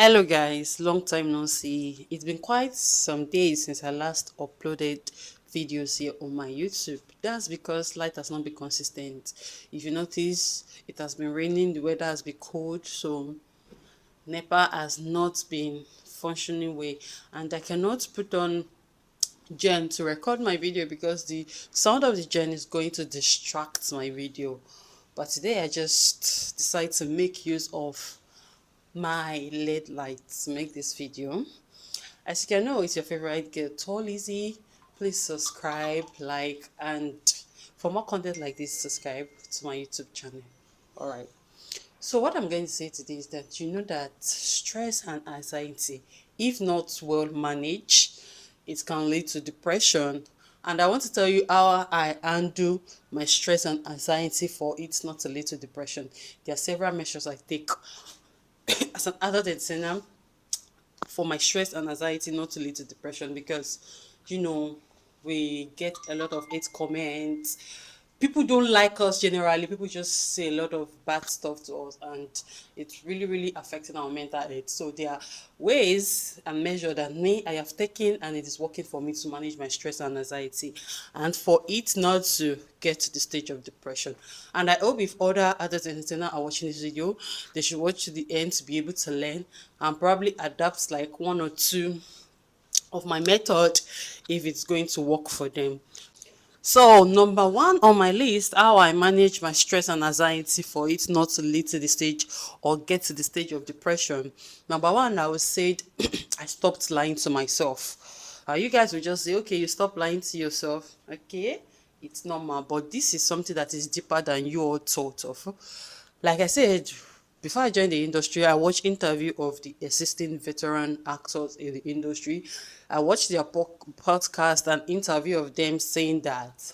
Hello guys, long time no see. It's been quite some days since I last uploaded videos here on my YouTube. That's because light has not been consistent. If you notice, it has been raining, the weather has been cold, so NEPA has not been functioning well, and I cannot put on gen to record my video because the sound of the gen is going to distract my video. But today I just decided to make use of my LED lights to make this video. As you can know, it's your favorite girl, Tall Lizzy. Please subscribe, like, and for more content like this, subscribe to my YouTube channel. Alright. So what I'm going to say today is that you know that stress and anxiety, if not well managed, it can lead to depression. And I want to tell you how I handle my stress and anxiety for it not to lead to depression. There are several measures I take as an adult entertainer for my stress and anxiety not to lead to depression because we get a lot of hate comments. People don't like us generally. People just say a lot of bad stuff to us, and it's really affecting our mental health. So there are ways and measures that I have taken, and it is working for me to manage my stress and anxiety, and for it not to get to the stage of depression. And I hope if other adult entertainers are watching this video, they should watch to the end to be able to learn and probably adapt like one or two of my method if it's going to work for them. So number one on my list, how I manage my stress and anxiety for it not to lead to the stage or get to the stage of depression. Number one, I would say I stopped lying to myself. You guys will just say, okay, you stop lying to yourself. Okay, it's normal, but this is something that is deeper than you all thought of. Like I said, before I joined the industry, I watched interview of the existing veteran actors in the industry. I watched their podcast and interview of them saying that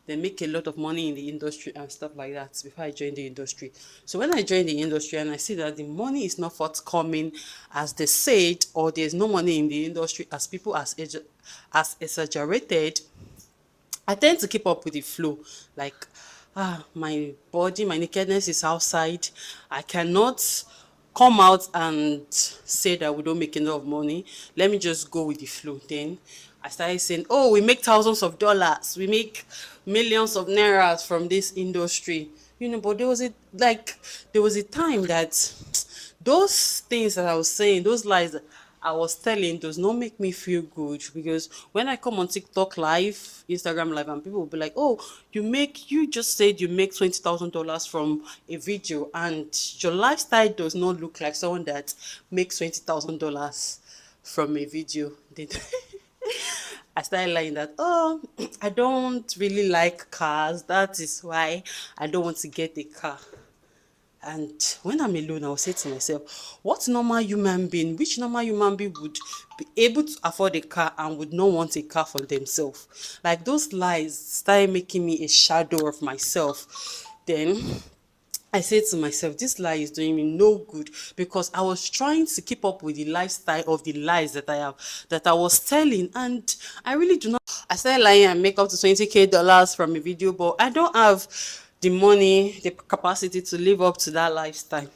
they make a lot of money in the industry and stuff like that before I joined the industry. So when I joined the industry and I see that the money is not forthcoming as they said, or there's no money in the industry as people as exaggerated, I tend to keep up with the flow. Like, my body, my nakedness is outside. I cannot come out and say that we don't make enough money. Let me just go with the flow. Then I started saying, oh, we make thousands of dollars. We make millions of nairas from this industry. But there was a time that those things that I was saying, those lies that I was telling does not make me feel good, because when I come on TikTok live, Instagram live, and people will be like, oh, you just said you make $20,000 from a video, and your lifestyle does not look like someone that makes $20,000 from a video. Then I started lying that, oh, I don't really like cars. That is why I don't want to get a car. And when I'm alone, I'll say to myself, which normal human being would be able to afford a car and would not want a car for themselves? Like, those lies started making me a shadow of myself. Then I said to myself, this lie is doing me no good, because I was trying to keep up with the lifestyle of the lies that I was telling, and I really do not. I started lying and make up to $20K from a video, but I don't have the money, the capacity to live up to that lifestyle.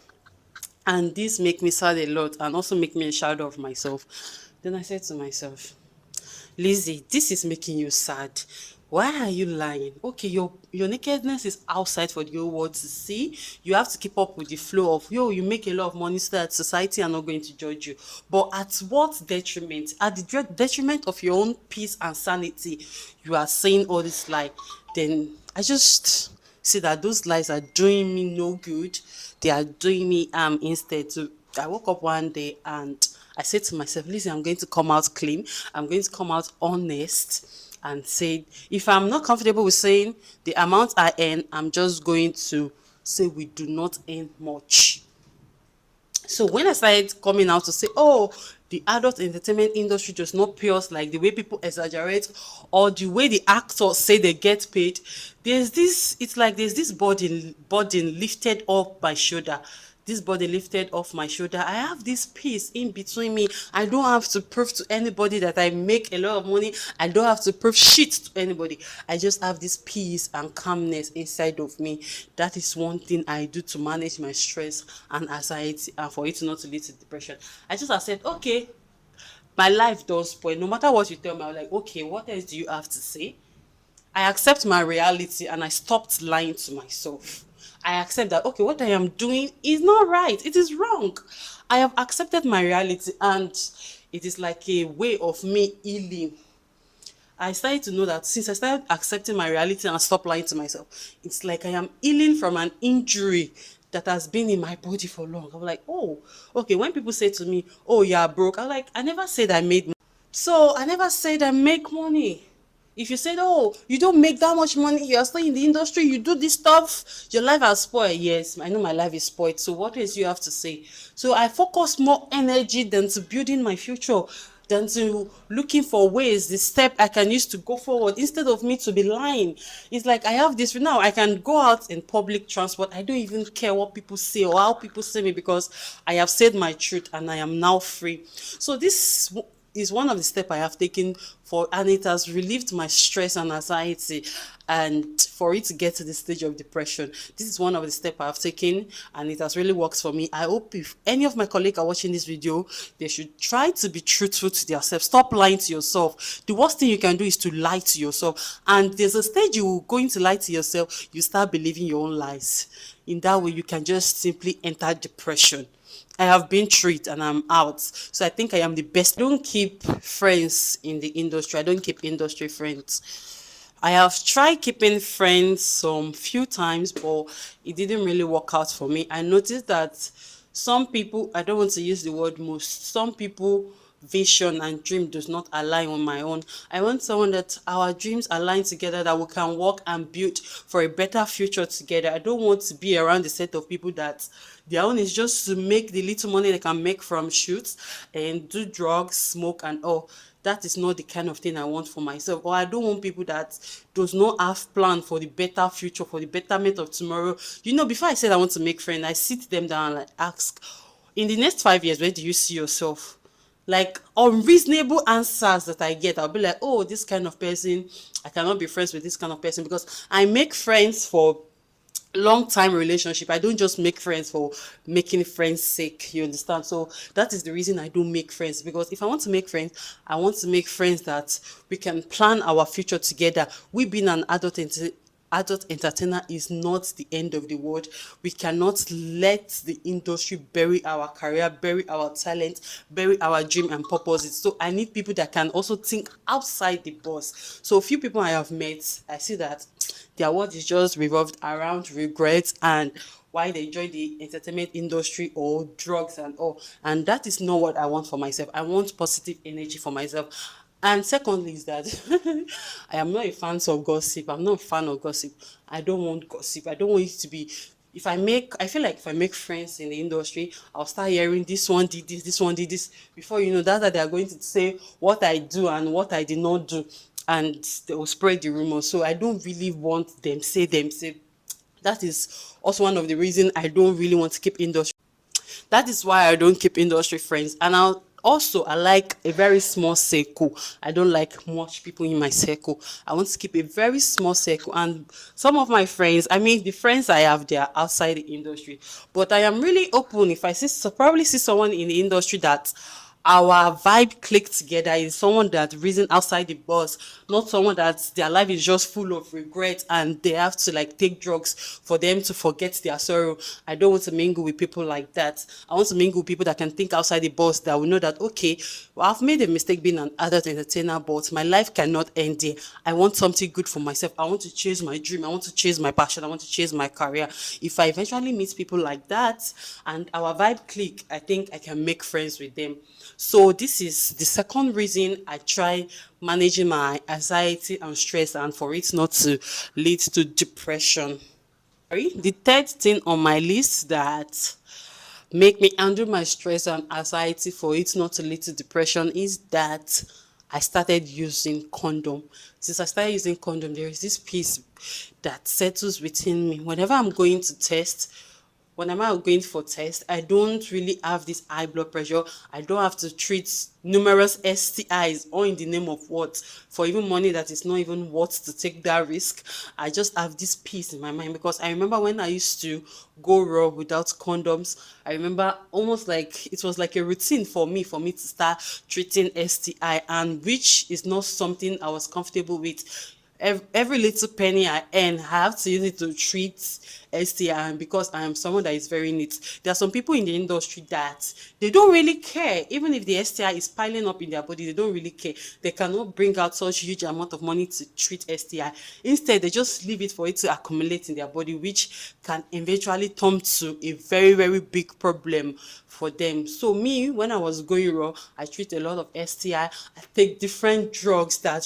And this make me sad a lot and also make me a shadow of myself. Then I said to myself, Lizzie, this is making you sad. Why are you lying? Okay, your nakedness is outside for the whole world to see. You have to keep up with the flow of, you make a lot of money so that society are not going to judge you. But at what detriment? At the detriment of your own peace and sanity, you are saying all this lie. Then I just see that those lies are doing me no good. They are doing me instead. So I woke up one day and I said to myself, listen, I'm going to come out clean. I'm going to come out honest and say, if I'm not comfortable with saying the amount I earn, I'm just going to say we do not earn much. So when I started coming out to say, oh, the adult entertainment industry does not pay us like the way people exaggerate or the way the actors say they get paid, it's like there's this burden lifted off my shoulder this body lifted off my shoulder. I have this peace in between me. I don't have to prove to anybody that I make a lot of money. I don't have to prove shit to anybody. I just have this peace and calmness inside of me. That is one thing I do to manage my stress and anxiety, and for it not to lead to depression. I just accept, okay, my life does spoil. No matter what you tell me, I'm like, okay, what else do you have to say? I accept my reality and I stopped lying to myself. I accept that, okay, what I am doing is not right. It is wrong. I have accepted my reality, and it is like a way of me healing. I started to know that since I started accepting my reality and stop lying to myself, it's like I am healing from an injury that has been in my body for long. I'm like, oh, okay. When people say to me, oh, you are broke, I'm like, I never said I made money. So I never said I make money. If you said, oh, you don't make that much money, you're still in the industry, you do this stuff, your life has spoiled. Yes, I know my life is spoiled. So what else you have to say? So I focus more energy than to building my future, than to looking for ways, the step I can use to go forward instead of me to be lying. It's like I have this now, I can go out in public transport. I don't even care what people say or how people say me, because I have said my truth and I am now free. So this is one of the steps I have taken for, and it has relieved my stress and anxiety. And for it to get to the stage of depression, this is one of the steps I have taken, and it has really worked for me. I hope if any of my colleagues are watching this video, they should try to be truthful to themselves. Stop lying to yourself. The worst thing you can do is to lie to yourself. And there's a stage you will go into lie to yourself, you start believing your own lies. In that way, you can just simply enter depression. I have been through it and I'm out. So I think I am the best. I don't keep friends in the industry. I don't keep industry friends. I have tried keeping friends some few times, but it didn't really work out for me. I noticed that some people, I don't want to use the word most, some people vision and dream does not align on my own. I want someone that our dreams align together, that we can work and build for a better future together. I don't want to be around a set of people that their own is just to make the little money they can make from shoots and do drugs, smoke and all. That is not the kind of thing I want for myself. Or I don't want people that does not have plan for the better future, for the betterment of tomorrow. You know, before I said I want to make friends, I sit them down and like ask, in the next 5 years, where do you see yourself? Like unreasonable answers that I get, I'll be like, oh, this kind of person, I cannot be friends with this kind of person, because I make friends for long time relationship. I don't just make friends for making friends sake, you understand? So that is the reason I don't make friends, because if I want to make friends, I want to make friends that we can plan our future together. We being an adult entertainer is not the end of the world. We cannot let the industry bury our career, bury our talent, bury our dream and purposes. So I need people that can also think outside the box. So a few people I have met, I see that their world is just revolved around regrets and why they join the entertainment industry or drugs and all. And that is not what I want for myself. I want positive energy for myself. And secondly is that I am not a fan of gossip. I'm not a fan of gossip. I don't want gossip. I don't want it to be, I feel like if I make friends in the industry, I'll start hearing this one did this one did this. Before you know that they are going to say what I do and what I did not do, and they will spread the rumor. So I don't really want them say. That is also one of the reasons I don't really want to keep industry. That is why I don't keep industry friends. And I like a very small circle. I don't like much people in my circle. I want to keep a very small circle. And some of my friends, I mean, the friends I have, they are outside the industry. But I am really open. If I probably see someone in the industry that our vibe clicked together, is someone that reason outside the box, not someone that their life is just full of regret and they have to like take drugs for them to forget their sorrow. I don't want to mingle with people like that. I want to mingle with people that can think outside the box, that will know that, okay, well, I've made a mistake being an adult entertainer, but my life cannot end there. I want something good for myself. I want to chase my dream. I want to chase my passion. I want to chase my career. If I eventually meet people like that and our vibe click, I think I can make friends with them. So this is the second reason I try managing my anxiety and stress, and for it not to lead to depression. The third thing on my list that make me handle my stress and anxiety for it not to lead to depression is that I started using condom. Since I started using condom, there is this peace that settles within me. Whenever I'm going to test, when I'm out going for test, I don't really have this high blood pressure. I don't have to treat numerous STIs, all in the name of what? For even money that is not even worth to take that risk. I just have this peace in my mind, because I remember when I used to go raw without condoms. I remember almost like it was like a routine for me to start treating STI, and which is not something I was comfortable with. Every little penny I earn, I have to use it to treat STI. And because I am someone that is very neat, there are some people in the industry that they don't really care. Even if the STI is piling up in their body, they don't really care. They cannot bring out such huge amount of money to treat STI. Instead, they just leave it for it to accumulate in their body, which can eventually turn to a very, very big problem for them. So me, when I was going raw, I treat a lot of STI. I take different drugs that,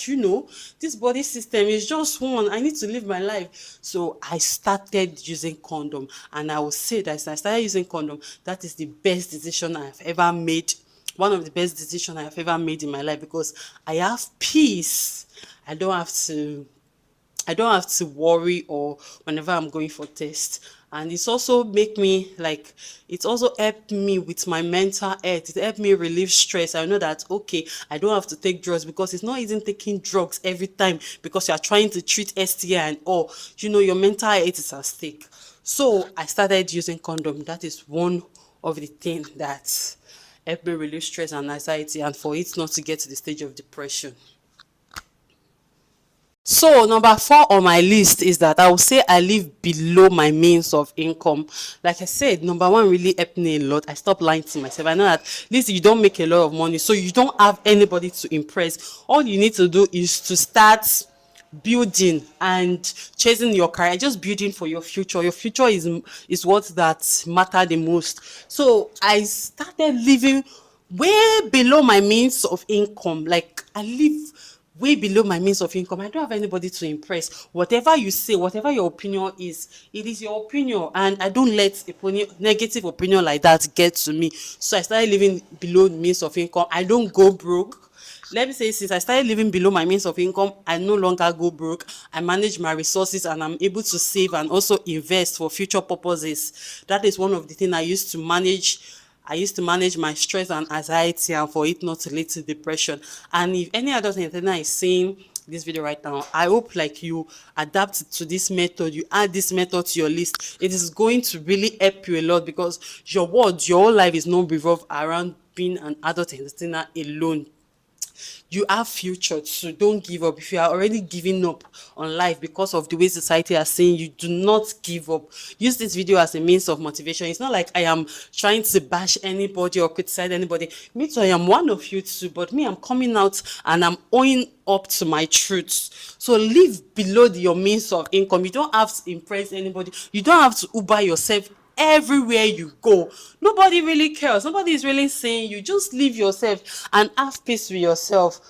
this body system is just one. I need to live my life. So I started using condom, and I will say that as I started using condom, that is the best decision I've ever made. One of the best decisions I have ever made in my life, because I have peace. I don't have to I don't have to worry or whenever I'm going for tests. And it's also make me like, it's also helped me with my mental health. It helped me relieve stress. I know that, okay, I don't have to take drugs, because it's not easy taking drugs every time because you are trying to treat STI and all. Your mental health is at stake. So I started using condom. That is one of the things that helped me relieve stress and anxiety, and for it not to get to the stage of depression. So number 4 on my list is that I will say I live below my means of income. Like I said, number 1 really helped me a lot. I stopped lying to myself. I know that at least you don't make a lot of money, so you don't have anybody to impress. All you need to do is to start building and chasing your career, just building for your future. Your future is what that matter the most. So I started living way below my means of income. Like I live way below my means of income. I don't have anybody to impress. Whatever you say, whatever your opinion is, it is your opinion, and I don't let negative opinion like that get to me. So I started living below means of income. I don't go broke. Let me say, since I started living below my means of income, I no longer go broke. I manage my resources, and I'm able to save and also invest for future purposes. That is one of the things I used to manage. I used to manage my stress and anxiety, and for it not to lead to depression. And if any adult entertainer is seeing this video right now, I hope like you adapt to this method, you add this method to your list. It is going to really help you a lot, because your world, your whole life is not revolved around being an adult entertainer alone. You have future, so don't give up. If you are already giving up on life because of the way society is saying, you do not give up. Use this video as a means of motivation. It's not like I am trying to bash anybody or criticize anybody. Me too, I am one of you too, but me, I'm coming out and I'm owning up to my truths. So live below your means of income. You don't have to impress anybody. You don't have to Uber yourself everywhere you go. Nobody really cares. Nobody is really saying, you just live yourself and have peace with yourself.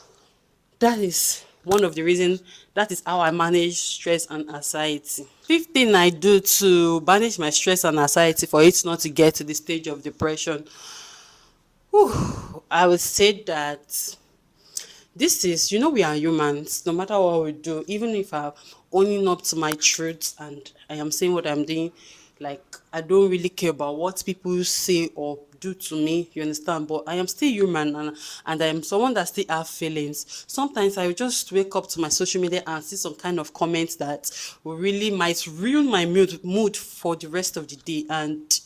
That is one of the reasons. That is how I manage stress and anxiety. Fifth thing I do to manage my stress and anxiety for it not to get to the stage of depression, I would say that this is, we are humans. No matter what we do, even if I'm owning up to my truth and I am saying what I'm doing, like I don't really care about what people say or do to me, you understand? But I am still human, and I am someone that still have feelings. Sometimes I will just wake up to my social media and see some kind of comments that will really might ruin my mood for the rest of the day, and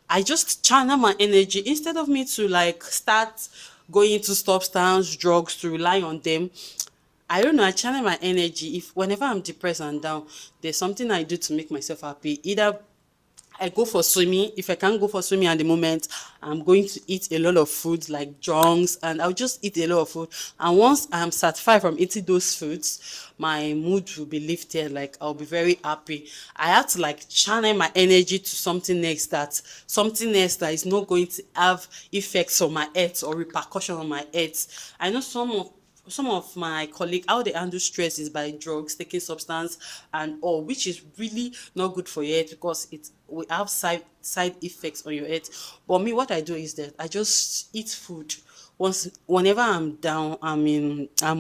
I just channel my energy instead of me to like start going into substance drugs to rely on them. I don't know, I channel my energy. If whenever I'm depressed and down, there's something I do to make myself happy. Either I go for swimming. If I can't go for swimming at the moment, I'm going to eat a lot of food like junks, and I'll just eat a lot of food. And once I'm satisfied from eating those foods, my mood will be lifted. Like I'll be very happy. I have to like channel my energy to something else that is not going to have effects on my health or repercussion on my health. I know some of my colleagues, how they handle stress is by drugs, taking substance and all, which is really not good for your health, because it will have side effects on your health. But me, what I do is that I just eat food. Whenever I'm down, I'm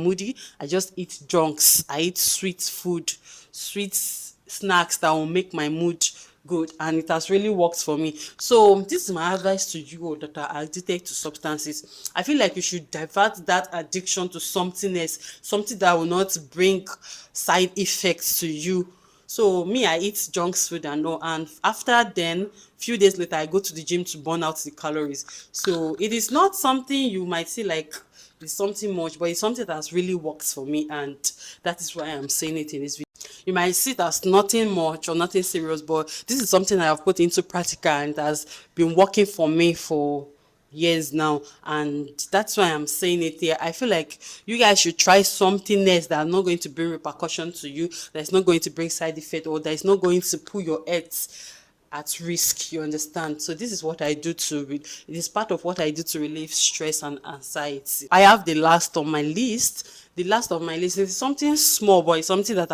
moody, I just eat junks. I eat sweet food, sweet snacks that will make my mood good, and it has really worked for me. So this is my advice to you that are addicted to substances. I feel like you should divert that addiction to something else, something that will not bring side effects to you. So me, I eat junk food and all, and after then, few days later, I go to the gym to burn out the calories. So it is not something you might see like it's something much, but it's something that really works for me, and that is why I'm saying it in this video. You might see it as nothing much or nothing serious, but this is something I have put into practical and it has been working for me for years now, and that's why I'm saying it here. I feel like you guys should try something else that are not going to bring repercussion to you, that's not going to bring side effect, or that is not going to put your health at risk. You understand? So this is what I do to it is part of what I do to relieve stress and anxiety. I have the last on my list. The last of my list is something small, but it's something that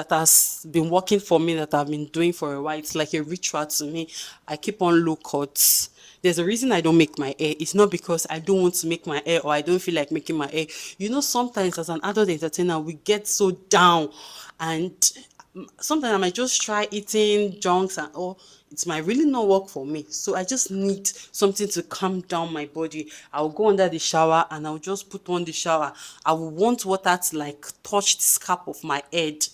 has been working for me, that I've been doing for a while. It's like a ritual to me. I keep on low cuts. There's a reason I don't make my hair. It's not because I don't want to make my hair or I don't feel like making my hair. You know, sometimes as an adult entertainer, we get so down, and sometimes I might just try eating junks and all. It might really not work for me. So I just need something to calm down my body. I'll go under the shower and I'll just put on the shower. I will want water to like touch the scalp of my head.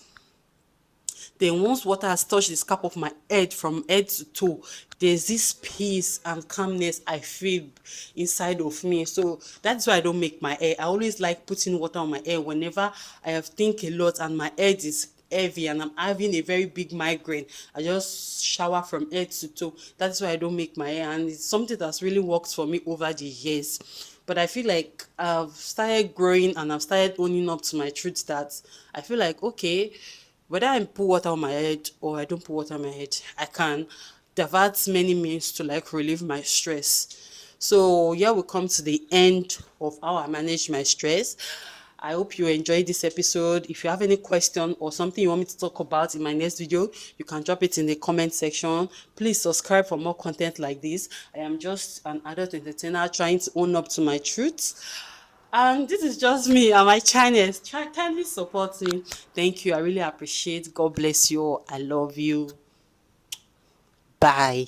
Then once water has touched the scalp of my head from head to toe, there's this peace and calmness I feel inside of me. So that's why I don't make my hair. I always like putting water on my hair whenever I have think a lot and my head is heavy and I'm having a very big migraine. I just shower from head to toe. That's why I don't make my hair, and it's something that's really worked for me over the years. But I feel like I've started growing and I've started owning up to my truth that I feel like, okay, whether I put water on my head or I don't put water on my head, I can divert many means to like relieve my stress. So here we come to the end of how I manage my stress. I hope you enjoyed this episode. If you have any question or something you want me to talk about in my next video, you can drop it in the comment section. Please subscribe for more content like this. I am just an adult entertainer trying to own up to my truths. And this is just me and my channel. Try kindly support me. Thank you. I really appreciate. God bless you all. I love you. Bye.